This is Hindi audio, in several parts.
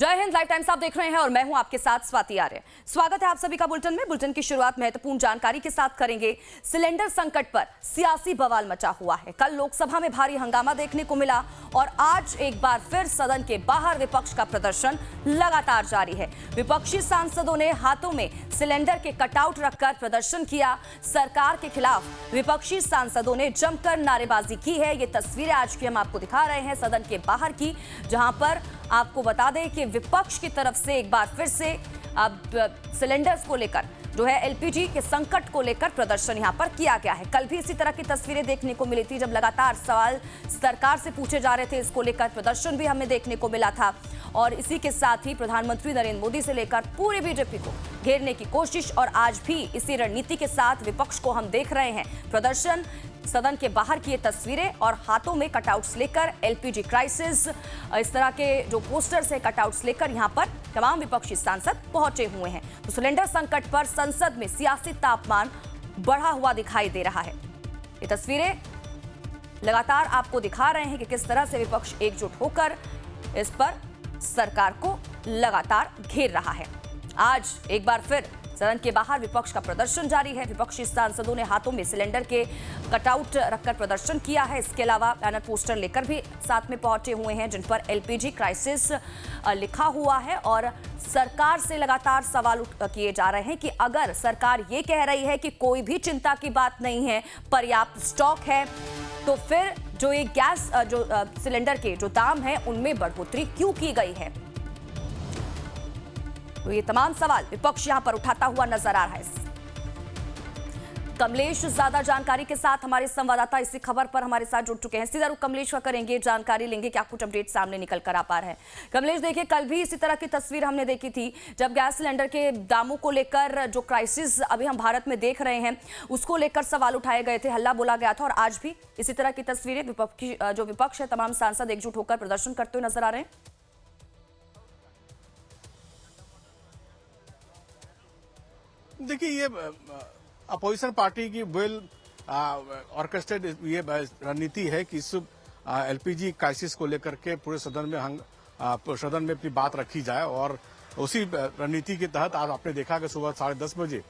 जय हिंद। लाइव टाइम्स आप देख रहे हैं और मैं हूं आपके साथ स्वाति आर्य। स्वागत है आप सभी का बुलेटिन में। बुलेटिन की शुरुआत महत्वपूर्ण जानकारी के साथ करेंगे। सिलेंडर संकट पर सियासी बवाल मचा हुआ है। कल लोकसभा में भारी हंगामा देखने को मिला और आज एक बार फिर सदन के बाहर विपक्ष का प्रदर्शन लगातार जारी है। विपक्षी सांसदों ने हाथों में सिलेंडर के कटआउट रखकर प्रदर्शन किया। सरकार के खिलाफ विपक्षी सांसदों ने जमकर नारेबाजी की है। ये तस्वीरें आज की हम आपको दिखा रहे हैं सदन के बाहर की, जहां पर आपको बता दें कि विपक्ष की तरफ से एक बार फिर से अब सिलेंडर्स को लेकर जो है एलपीजी के संकट को लेकर प्रदर्शन यहां पर किया गया है। कल भी इसी तरह की तस्वीरें देखने को मिली थी जब लगातार सवाल सरकार से पूछे जा रहे थे। इसको लेकर प्रदर्शन भी हमें देखने को मिला था और इसी के साथ ही प्रधानमंत्री नरेंद्र मोदी से लेकर पूरे बीजेपी को घेरने की कोशिश और आज भी इसी रणनीति के साथ विपक्ष को हम देख रहे हैं। प्रदर्शन, सदन के बाहर की ये तस्वीरें और हाथों में कटआउट्स लेकर एलपीजी क्राइसिस, इस तरह के जो पोस्टर्स है कटआउट्स लेकर यहां पर तमाम विपक्षी सांसद पहुंचे हुए हैं। तो सिलेंडर संकट पर संसद में सियासी तापमान बढ़ा हुआ दिखाई दे रहा है। ये तस्वीरें लगातार आपको दिखा रहे हैं कि किस तरह से विपक्ष एकजुट होकर इस पर सरकार को लगातार घेर रहा है। आज एक बार फिर सदन के बाहर विपक्ष का प्रदर्शन जारी है। विपक्षी सांसदों ने हाथों में सिलेंडर के कटआउट रखकर प्रदर्शन किया है। इसके अलावा बैनर पोस्टर लेकर भी साथ में पहुंचे हुए हैं जिन पर एलपीजी क्राइसिस लिखा हुआ है और सरकार से लगातार सवाल किए जा रहे हैं कि अगर सरकार ये कह रही है कि कोई भी चिंता की बात नहीं है, पर्याप्त स्टॉक है, तो फिर जो ये गैस जो सिलेंडर के जो दाम है उनमें बढ़ोतरी क्यों की गई है। तो ये तमाम सवाल विपक्ष यहां पर उठाता हुआ नजर आ रहा है। कमलेश ज्यादा जानकारी के साथ हमारे संवाददाता इसी खबर पर हमारे साथ जुड़ चुके हैं। सीधा रुख कमलेश का करेंगे, जानकारी लेंगे क्या कुछ अपडेट सामने निकल कर आ पा रहे हैं। कमलेश, देखिए कल भी इसी तरह की तस्वीर हमने देखी थी जब गैस सिलेंडर के दामों को लेकर जो क्राइसिस अभी हम भारत में देख रहे हैं उसको लेकर सवाल उठाए गए थे, हल्ला बोला गया था और आज भी इसी तरह की तस्वीरें जो विपक्ष है तमाम सांसद एकजुट होकर प्रदर्शन करते हुए नजर आ रहे हैं। देखिए, ये अपोजिशन पार्टी की वेल ऑर्केस्ट्रेड ये रणनीति है कि इस एलपीजी क्राइसिस को लेकर के पूरे सदन में अपनी बात रखी जाए और उसी रणनीति के तहत आज आपने देखा कि सुबह 10:30 बजे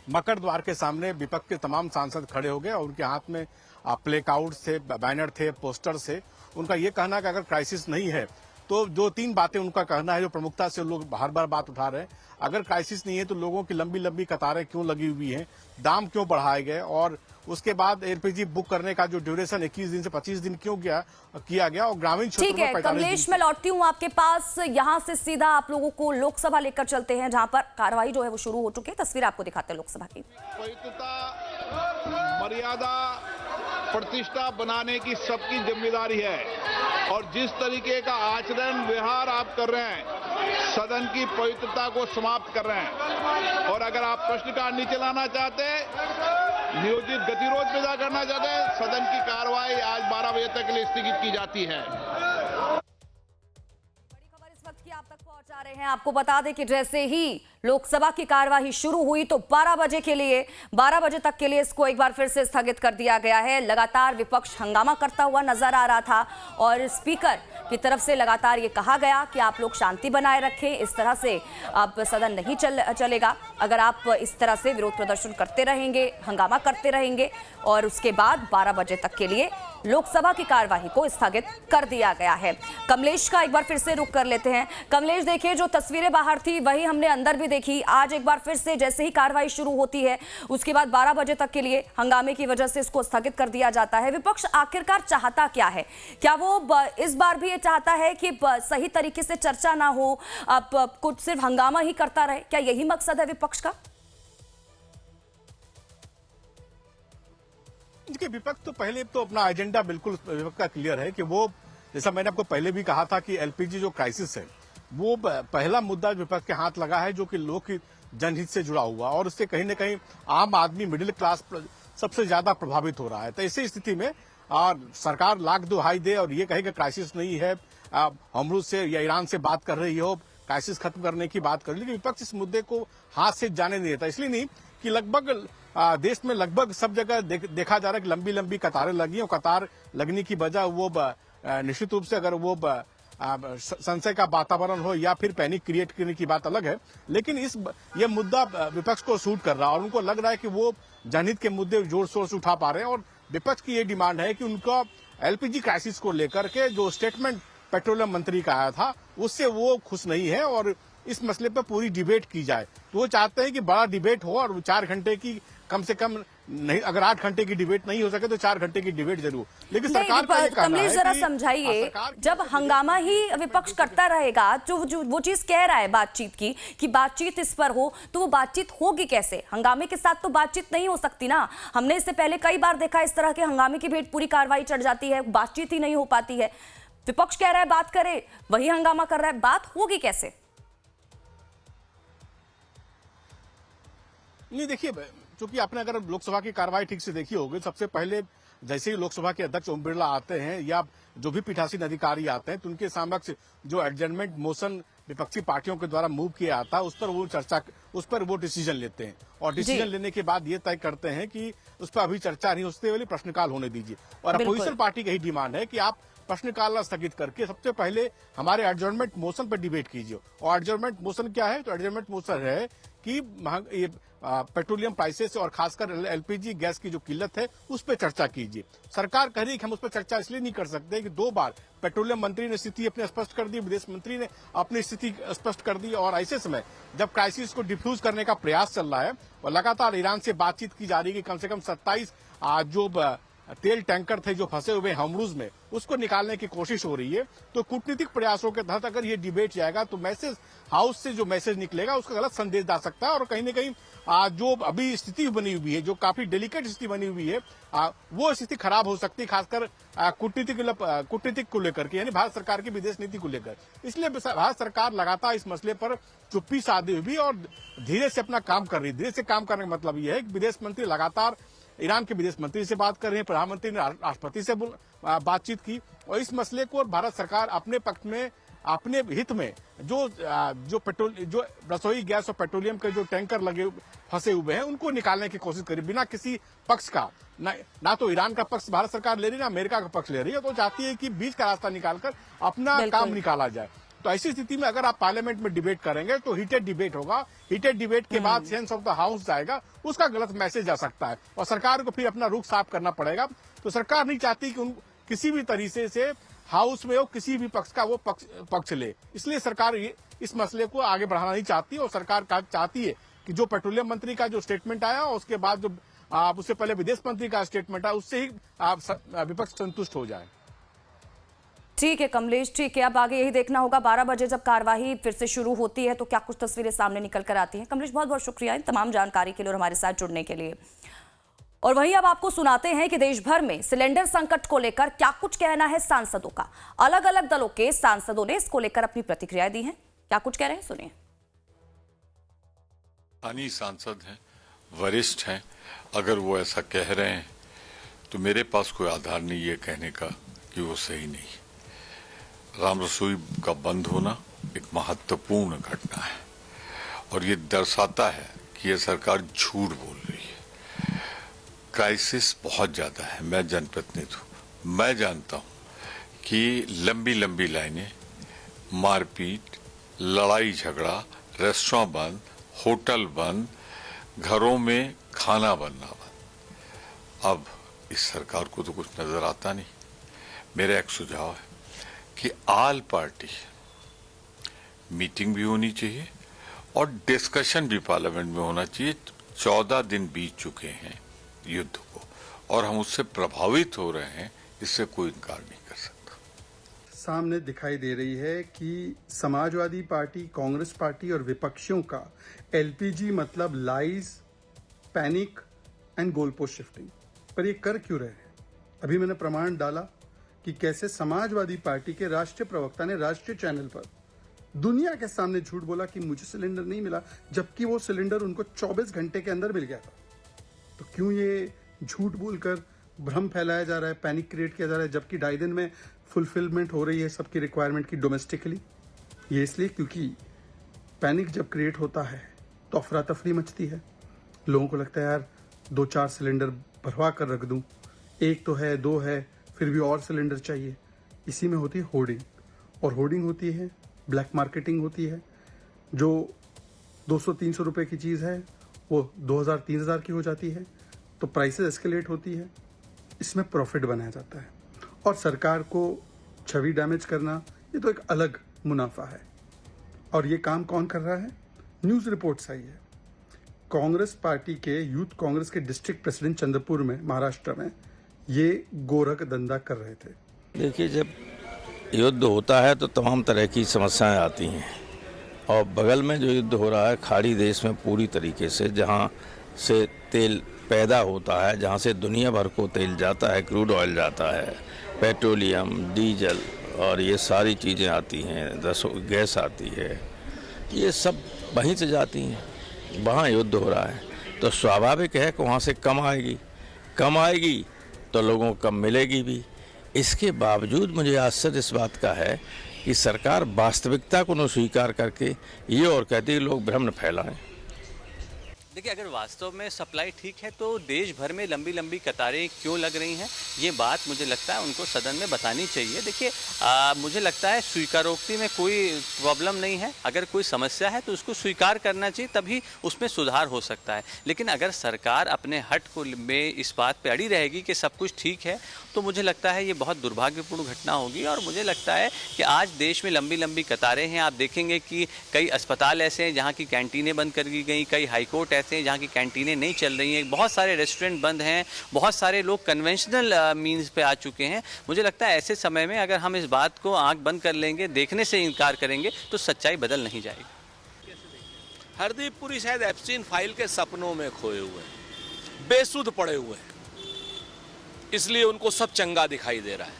मकर द्वार के सामने विपक्ष के तमाम सांसद खड़े हो गए और उनके हाथ में प्लेकाउट थे, बैनर थे, पोस्टर थे। उनका ये कहना कि अगर क्राइसिस नहीं है तो जो 3 बातें उनका कहना है जो प्रमुखता से लोग हर बार बात उठा रहे हैं। अगर क्राइसिस नहीं है तो लोगों की लंबी लंबी कतारें क्यों लगी हुई हैं, दाम क्यों बढ़ाए गए और उसके बाद एलपीजी बुक करने का जो ड्यूरेशन 21 दिन से 25 दिन क्यों किया गया और ग्रामीण क्षेत्रों में 45 दिन। कमलेश, मैं लौटती हूँ आपके पास। यहाँ से सीधा आप लोगों को लोकसभा लेकर चलते हैं जहां पर कार्रवाई जो है वो शुरू हो चुकी है। तस्वीर आपको दिखाते हैं लोकसभा की। मर्यादा प्रतिष्ठा बनाने की सबकी जिम्मेदारी है और जिस तरीके का आचरण व्यवहार आप कर रहे हैं सदन की पवित्रता को समाप्त कर रहे हैं और अगर आप प्रश्नकाल नहीं चलाना चाहते, नियोजित गतिरोध पैदा करना चाहते हैं, सदन की कार्रवाई आज 12 बजे तक के लिए स्थगित की जाती है। की आप तक पहुंचा रहे हैं। आपको बता दें कि जैसे ही लोकसभा की कार्यवाही शुरू हुई तो 12 बजे तक के लिए इसको एक बार फिर से स्थगित कर दिया गया है। लगातार विपक्ष हंगामा करता हुआ नजर आ रहा था और स्पीकर की तरफ से लगातार ये कहा गया कि आप लोग शांति बनाए रखें, इस तरह से अब सदन नहीं चलेगा। अगर आप इस तरह से विरोध प्रदर्शन करते रहेंगे, हंगामा करते रहेंगे और उसके बाद 12 बजे तक के लिए लोकसभा की कार्यवाही को स्थगित कर दिया गया है। कमलेश का एक बार फिर से रुख कर लेते हैं। कमलेश, देखिए जो तस्वीरें बाहर थी वही हमने अंदर भी देखी। आज एक बार फिर से जैसे ही कार्रवाई शुरू होती है उसके बाद 12 बजे तक के लिए हंगामे की वजह से इसको स्थगित कर दिया जाता है। विपक्ष आखिरकार चाहता क्या है? क्या वो इस बार भी ये चाहता है कि सही तरीके से चर्चा ना हो, अब कुछ सिर्फ हंगामा ही करता रहे? क्या यही मकसद है विपक्ष का? देखिए, विपक्ष तो पहले तो अपना एजेंडा बिल्कुल विपक्ष का क्लियर है कि वो, जैसा मैंने आपको पहले भी कहा था कि एलपीजी जो क्राइसिस है वो पहला मुद्दा विपक्ष के हाथ लगा है जो कि लोग की जनहित से जुड़ा हुआ और उससे कहीं न कहीं आम आदमी, मिडिल क्लास सबसे ज्यादा प्रभावित हो रहा है। तो ऐसी स्थिति में सरकार लाख दुहाई दे और ये कहे कि क्राइसिस नहीं है, हमरूद से या ईरान से बात कर रही हो, क्राइसिस खत्म करने की बात कर रही है, लेकिन विपक्ष इस मुद्दे को हाथ से जाने नहीं देता। इसलिए नहीं कि लगभग देश में लगभग सब जगह देखा जा रहा है कि लंबी लंबी कतारें लगी और कतार लगने की वजह वो निश्चित रूप से अगर वो संशय का वातावरण हो या फिर पैनिक क्रिएट करने की बात अलग है, लेकिन ये मुद्दा विपक्ष को सूट कर रहा है और उनको लग रहा है कि वो जनहित के मुद्दे जोर शोर से उठा पा रहे हैं। और विपक्ष की ये डिमांड है कि उनका एलपीजी क्राइसिस को लेकर के जो स्टेटमेंट पेट्रोलियम मंत्री का आया था उससे वो खुश नहीं है और इस मसले पर पूरी डिबेट की जाए। तो वो चाहते हैं कि बड़ा डिबेट हो और 4 घंटे की कम से कम नहीं, अगर 8 घंटे की डिबेट नहीं हो सके तो 4 घंटे की डिबेट जरूर। लेकिन सरकार का ये कहना कमलेश है जरा कि समझाइए, जब हंगामा ही विपक्ष करता रहेगा जो वो चीज कह रहा है बातचीत की कि बातचीत इस पर हो, तो वो बातचीत होगी कैसे? हंगामे के साथ तो बातचीत नहीं हो सकती ना। हमने इससे पहले कई बार देखा इस तरह के हंगामे की भेंट पूरी कार्रवाई चढ़ जाती है, बातचीत ही नहीं हो पाती है। विपक्ष कह रहा है बात करे, वही हंगामा कर रहा है, बात होगी कैसे? नहीं, देखिए, चूंकि आपने अगर लोकसभा की कार्रवाई ठीक से देखी होगी, सबसे पहले जैसे ही लोकसभा के अध्यक्ष ओम बिरला आते हैं या जो भी पीठासीन अधिकारी आते हैं तो उनके समक्ष जो एडजर्नमेंट मोशन विपक्षी पार्टियों के द्वारा मूव किया आता है उस पर वो डिसीजन लेते हैं और डिसीजन लेने के बाद ये तय करते हैं कि उस पर अभी चर्चा नहीं होते हुए प्रश्नकाल होने दीजिए। और अपोजिशन पार्टी की यही डिमांड है कि आप प्रश्नकाल स्थगित करके सबसे पहले हमारे एडजर्नमेंट मोशन पर डिबेट कीजिए। और एडजर्नमेंट मोशन क्या है? तो एडजर्नमेंट मोशन है कि ये पेट्रोलियम प्राइसेस और खासकर एलपीजी गैस की जो किल्लत है उस पर चर्चा कीजिए। सरकार कह रही है कि हम उस पर चर्चा इसलिए नहीं कर सकते कि 2 बार पेट्रोलियम मंत्री ने स्थिति अपनी स्पष्ट कर दी, विदेश मंत्री ने अपनी स्थिति स्पष्ट कर दी और ऐसे समय जब क्राइसिस को डिफ्यूज करने का प्रयास चल रहा है और लगातार ईरान से बातचीत की जा रही है कि कम से कम 27 जो तेल टैंकर थे जो फंसे हुए हॉर्मुज़ में उसको निकालने की कोशिश हो रही है। तो कूटनीतिक प्रयासों के तहत अगर ये डिबेट जाएगा तो मैसेज हाउस से जो मैसेज निकलेगा उसका गलत संदेश जा सकता है और कहीं न कहीं जो अभी स्थिति बनी हुई है, जो काफी डेलिकेट स्थिति बनी हुई है, वो स्थिति खराब हो सकती है, खासकर कूटनीतिक को लेकर के, यानी भारत सरकार की विदेश नीति को लेकर। इसलिए भारत सरकार लगातार इस मसले पर चुप्पी साधी हुई और धीरे से अपना काम कर रही है। धीरे से काम करने का मतलब यह है कि विदेश मंत्री लगातार ईरान के विदेश मंत्री से बात कर रहे हैं, प्रधानमंत्री ने राष्ट्रपति से बातचीत की और इस मसले को भारत सरकार अपने पक्ष में, अपने हित में जो रसोई गैस और पेट्रोलियम के जो टैंकर लगे फंसे हुए हैं उनको निकालने की कोशिश करी बिना किसी पक्ष का। ना तो ईरान का पक्ष भारत सरकार ले रही है, ना अमेरिका का पक्ष ले रही है। तो चाहती है कि बीच का रास्ता निकालकर अपना काम निकाला जाए। तो ऐसी स्थिति में अगर आप पार्लियामेंट में डिबेट करेंगे तो हीटेड डिबेट होगा। हीटेड डिबेट के बाद सेंस ऑफ द हाउस जाएगा, उसका गलत मैसेज आ सकता है और सरकार को फिर अपना रुख साफ करना पड़ेगा। तो सरकार नहीं चाहती कि किसी भी तरीके से हाउस में हो किसी भी पक्ष का वो पक्ष ले, इसलिए सरकार इस मसले को आगे बढ़ाना नहीं चाहती और सरकार चाहती है कि जो पेट्रोलियम मंत्री का जो स्टेटमेंट आया उसके बाद जो उससे पहले विदेश मंत्री का स्टेटमेंट आया उससे ही विपक्ष संतुष्ट हो जाए। ठीक है कमलेश, ठीक है। अब आगे यही देखना होगा 12 बजे जब कार्यवाही फिर से शुरू होती है तो क्या कुछ तस्वीरें सामने निकल कर आती हैं। कमलेश, बहुत बहुत शुक्रिया इन तमाम जानकारी के लिए और हमारे साथ जुड़ने के लिए। और वहीं अब आपको सुनाते हैं कि देश भर में सिलेंडर संकट को लेकर क्या कुछ कहना है सांसदों का। अलग अलग दलों के सांसदों ने इसको लेकर अपनी प्रतिक्रिया दी है। क्या कुछ कह रहे हैं, सुनिए। स्थानीय सांसद हैं, वरिष्ठ हैं, अगर वो ऐसा कह रहे हैं तो मेरे पास कोई आधार नहीं ये कहने का कि वो सही नहीं। राम रसोई का बंद होना एक महत्वपूर्ण घटना है और ये दर्शाता है कि ये सरकार झूठ बोल रही है। क्राइसिस बहुत ज्यादा है। मैं जनप्रतिनिधि हूँ, मैं जानता हूँ कि लंबी लंबी लाइनें, मारपीट, लड़ाई झगड़ा, रेस्टोरेंट बंद, होटल बंद, घरों में खाना बनना बंद। अब इस सरकार को तो कुछ नजर आता नहीं। मेरा एक सुझाव है कि ऑल पार्टी मीटिंग भी होनी चाहिए और डिस्कशन भी पार्लियामेंट में होना चाहिए। 14 दिन बीत चुके हैं युद्ध को और हम उससे प्रभावित हो रहे हैं, इससे कोई इनकार नहीं कर सकता। सामने दिखाई दे रही है कि समाजवादी पार्टी, कांग्रेस पार्टी और विपक्षियों का एलपीजी मतलब lies, panic and goal post shifting. पर ये कर क्यों रहे हैं? अभी मैंने प्रमाण डाला कि कैसे समाजवादी पार्टी के राष्ट्रीय प्रवक्ता ने राष्ट्रीय चैनल पर दुनिया के सामने झूठ बोला कि मुझे सिलेंडर नहीं मिला, जबकि वो सिलेंडर उनको 24 घंटे के अंदर मिल गया था। तो क्यों ये झूठ बोलकर भ्रम फैलाया जा रहा है, पैनिक क्रिएट किया जा रहा है, जबकि 2.5 दिन में फुलफिलमेंट हो रही है सबकी रिक्वायरमेंट की डोमेस्टिकली? ये इसलिए क्योंकि पैनिक जब क्रिएट होता है तो अफरा तफरी मचती है। लोगों को लगता है यार 2-4 सिलेंडर भरवा कर रख दूं, एक तो है, 2 है, फिर भी और सिलेंडर चाहिए। इसी में होती है होर्डिंग। और होर्डिंग होती है, ब्लैक मार्केटिंग होती है। जो 200-300 रुपए की चीज़ है वो 2000-3000 की हो जाती है, तो प्राइसेस एस्केलेट होती है। इसमें प्रॉफिट बनाया जाता है और सरकार को छवि डैमेज करना ये तो एक अलग मुनाफा है। और ये काम कौन कर रहा है? न्यूज़ रिपोर्ट्स आई है। कांग्रेस पार्टी के यूथ कांग्रेस के डिस्ट्रिक्ट प्रेसिडेंट चंद्रपुर में, महाराष्ट्र में, ये गोरख धंधा कर रहे थे। देखिए, जब युद्ध होता है तो तमाम तरह की समस्याएं आती हैं और बगल में जो युद्ध हो रहा है खाड़ी देश में पूरी तरीके से, जहां से तेल पैदा होता है, जहां से दुनिया भर को तेल जाता है, क्रूड ऑयल जाता है, पेट्रोलियम, डीजल और ये सारी चीज़ें आती हैं, गैस आती है, ये सब वहीं से जाती हैं। वहाँ युद्ध हो रहा है तो स्वाभाविक है कि वहाँ से कम आएगी तो लोगों को कम मिलेगी भी। इसके बावजूद मुझे आश्चर्य इस बात का है कि सरकार वास्तविकता को न स्वीकार करके ये और कहती है लोग भ्रम न फैलाएं। देखिए, अगर वास्तव में सप्लाई ठीक है तो देश भर में लंबी लंबी कतारें क्यों लग रही हैं, ये बात मुझे लगता है उनको सदन में बतानी चाहिए। देखिए, मुझे लगता है स्वीकारोक्ति में कोई प्रॉब्लम नहीं है। अगर कोई समस्या है तो उसको स्वीकार करना चाहिए, तभी उसमें सुधार हो सकता है। लेकिन अगर सरकार अपने हट को में इस बात पे अड़ी रहेगी कि सब कुछ ठीक है, तो मुझे लगता है ये बहुत दुर्भाग्यपूर्ण घटना होगी। और मुझे लगता है कि आज देश में लंबी लंबी कतारें हैं। आप देखेंगे कि कई अस्पताल ऐसे हैं जहाँ की कैंटीनें बंद कर दी गई, कई हाईकोर्ट ऐसे हैं जहाँ की कैंटीनें नहीं चल रही हैं, बहुत सारे रेस्टोरेंट बंद हैं, बहुत सारे लोग कन्वेंशनल मीन्स पे आ चुके हैं। मुझे लगता है ऐसे समय में अगर हम इस बात को आंख बंद कर लेंगे, देखने से इनकार करेंगे, तो सच्चाई बदल नहीं जाएगी। हरदीप पुरी शायद एप्स्टीन फाइल के सपनों में खोए हुए हैं, बेसुध पड़े हुए हैं, इसलिए उनको सब चंगा दिखाई दे रहा है।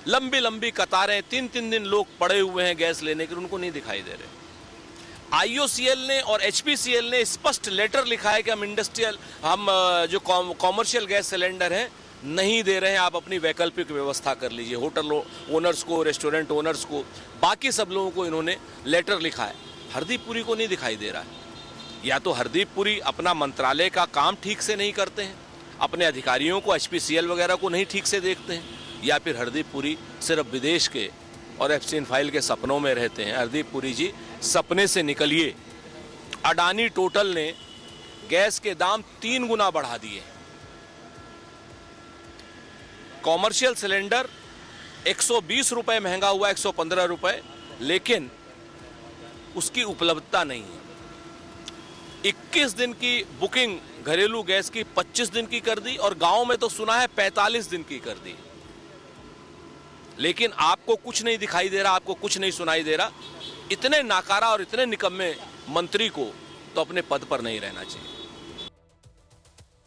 लंबी लंबी कतारें, 3-3 दिन लोग पड़े हुए हैं गैस लेने के, उनको नहीं दिखाई दे रहे। IOCL ने और HPCL ने स्पष्ट लेटर लिखा है कि हम जो कॉमर्शियल गैस सिलेंडर हैं नहीं दे रहे हैं, आप अपनी वैकल्पिक व्यवस्था कर लीजिए। होटल ओनर्स को, रेस्टोरेंट ओनर्स को, बाकी सब लोगों को इन्होंने लेटर लिखा है। हरदीप पुरी को नहीं दिखाई दे रहा है। या तो हरदीप पुरी अपना मंत्रालय का काम ठीक से नहीं करते हैं, अपने अधिकारियों को, HPCL वगैरह को नहीं ठीक से देखते हैं, या फिर हरदीप पुरी सिर्फ विदेश के और एप्स्टीन फाइल के सपनों में रहते हैं। हरदीप पुरी जी, सपने से निकलिए। अडानी टोटल ने गैस के दाम 3 गुना बढ़ा दिए। कॉमर्शियल सिलेंडर 120 रुपए महंगा हुआ, 115 रुपए, लेकिन उसकी उपलब्धता नहीं है। 21 दिन की बुकिंग घरेलू गैस की 25 दिन की कर दी, और गांव में तो सुना है 45 दिन की कर दी। लेकिन आपको कुछ नहीं दिखाई दे रहा, आपको कुछ नहीं सुनाई दे रहा। इतने नाकारा और इतने निकम्मे मंत्री को तो अपने पद पर नहीं रहना चाहिए।